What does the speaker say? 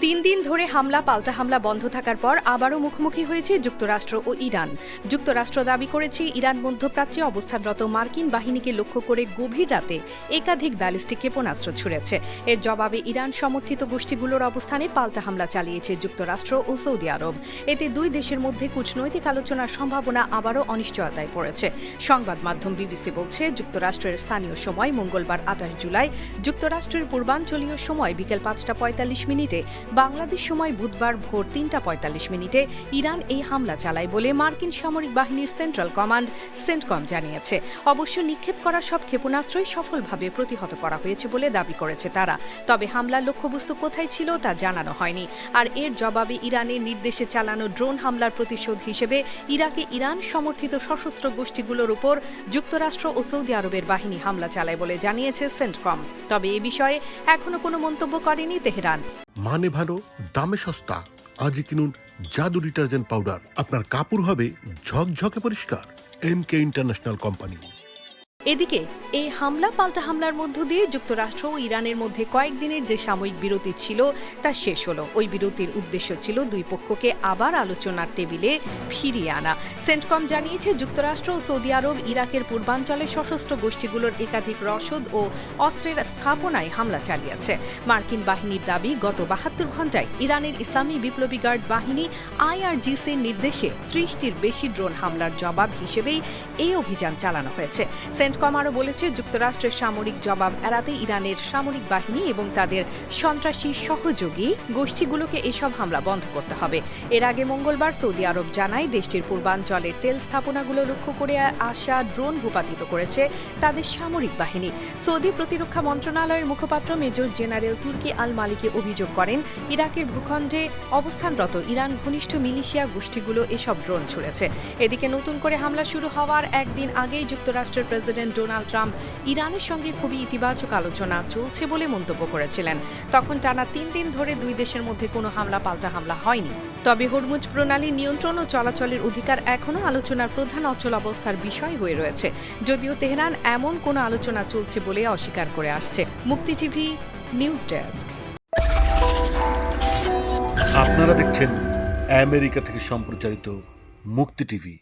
তিন দিন ধরে পাল্টা হামলা বন্ধ থাকার পর আবারও মুখোমুখি হয়েছে যুক্তরাষ্ট্র ও ইরান। যুক্তরাষ্ট্র দাবি করেছে ইরান মধ্যপ্রাচ্যে অবস্থানরত মার্কিন বাহিনীকে লক্ষ্য করে গভীর রাতে একাধিক ব্যালিস্টিক ক্ষেপণাস্ত্র ছুড়েছে। এর জবাবে ইরান সমর্থিত গোষ্ঠীগুলোর অবস্থানে পাল্টা হামলা চালিয়েছে যুক্তরাষ্ট্র ও সৌদি আরব। এতে দুই দেশের মধ্যে কূটনৈতিক আলোচনার সম্ভাবনা আবারও অনিশ্চয়তায় পড়েছে। সংবাদ মাধ্যম বিবিসি বলছে, যুক্তরাষ্ট্রের স্থানীয় সময় মঙ্গলবার ২৮ জুলাই, যুক্তরাষ্ট্রের পূর্বাঞ্চলীয় সময় বিকেল ৫টা ৪৫ বাংলাদেশ সময় বুধবার ভোর ৩টা ৪৫ ইরান এই হামলা চালায় বলে মার্কিন সামরিক বাহিনীর সেন্ট্রাল কমান্ড সেন্টকম জানিয়েছে। অবশ্য নিক্ষেপ করা সব ক্ষেপণাস্ত্রই সফলভাবে প্রতিহত করা হয়েছে বলে দাবি করেছে তারা। তবে হামলার লক্ষ্যবস্তু কোথায় ছিল তা জানানো হয়নি। আর এর জবাবে ইরানের নির্দেশে চালানো ড্রোন হামলার প্রতিশোধ হিসেবে ইরাকে ইরান সমর্থিত সশস্ত্র গোষ্ঠীগুলোর উপর যুক্তরাষ্ট্র ও সৌদি আরবের বাহিনী হামলা চালায় বলে জানিয়েছে সেন্টকম। তবে এ বিষয়ে এখনো কোনো মন্তব্য করেনি তেহরান। মানে ভালো, দামে সস্তা। আজই কিনুন জাদু ডিটারজেন্ট পাউডার। আপনার কাপড় হবে ঝকঝকে পরিষ্কার। MK international company. এদিকে এই পাল্টা হামলার মধ্য দিয়ে যুক্তরাষ্ট্র ও ইরানের মধ্যে কয়েকদিনের যে সাময়িক বিরতি ছিল তা শেষ হলো। ওই বিরতির উদ্দেশ্য ছিল দুই পক্ষকে আবার আলোচনার টেবিলে ফিরিয়ে আনা। সেন্টকম জানিয়েছে, যুক্তরাষ্ট্র ও সৌদি আরব ইরাকের পূর্বাঞ্চলে সশস্ত্র গোষ্ঠীগুলোর একাধিক রসদ ও অস্ত্রের স্থাপনায় হামলা চালিয়েছে। মার্কিন বাহিনীর দাবি, গত ৭২ ঘণ্টায় ইরানের ইসলামী বিপ্লবী গার্ড বাহিনী IRGCর নির্দেশে ৩০টির বেশি ড্রোন হামলার জবাব হিসেবেই এই অভিযান চালানো হয়েছে। সেন্টকম আরও বলেছে, যুক্তরাষ্ট্রের সামরিক জবাব এড়াতে ইরানের সামরিক বাহিনী এবং তাদের সন্ত্রাসী সহযোগী গোষ্ঠীগুলোকে এসব হামলা বন্ধ করতে হবে। এর আগে মঙ্গলবার সৌদি আরব জানায়, দেশটির পূর্বাঞ্চলের তেল স্থাপনাগুলো লক্ষ্য করে আসা ড্রোন ভূপাতিত করেছে তাদের সামরিক বাহিনী। সৌদি প্রতিরক্ষা মন্ত্রণালয়ের মুখপাত্র মেজর জেনারেল তুর্কি আল মালিকি অভিযোগ করেন, ইরাকের ভূখণ্ডে অবস্থানরত ইরান ঘনিষ্ঠ মিলিশিয়া গোষ্ঠীগুলো এসব ড্রোন ছুড়েছে। এদিকে নতুন করে হামলা শুরু হওয়ার একদিন আগেই যুক্তরাষ্ট্রের প্রেসিডেন্ট ডোনাল্ড ট্রাম্প ইরানের সঙ্গে খুবই ইতিবাচক আলোচনা চলছে বলে মন্তব্য করেছিলেন। তখন টানা ৩ দিন ধরে দুই দেশের মধ্যে কোনো পাল্টা হামলা হয়নি। তবে হরমুজ প্রণালী নিয়ন্ত্রণ ও চলাচলের অধিকার এখনও আলোচনার প্রধান অচল অবস্থার বিষয় হয়ে রয়েছে, যদিও তেহরান এমন কোনো আলোচনা চলছে বলে অস্বীকার করে আসছে। মুক্তি টিভি নিউজ ডেস্ক। আপনারা দেখছেন আমেরিকা থেকে সম্প্রচারিত মুক্তি টিভি।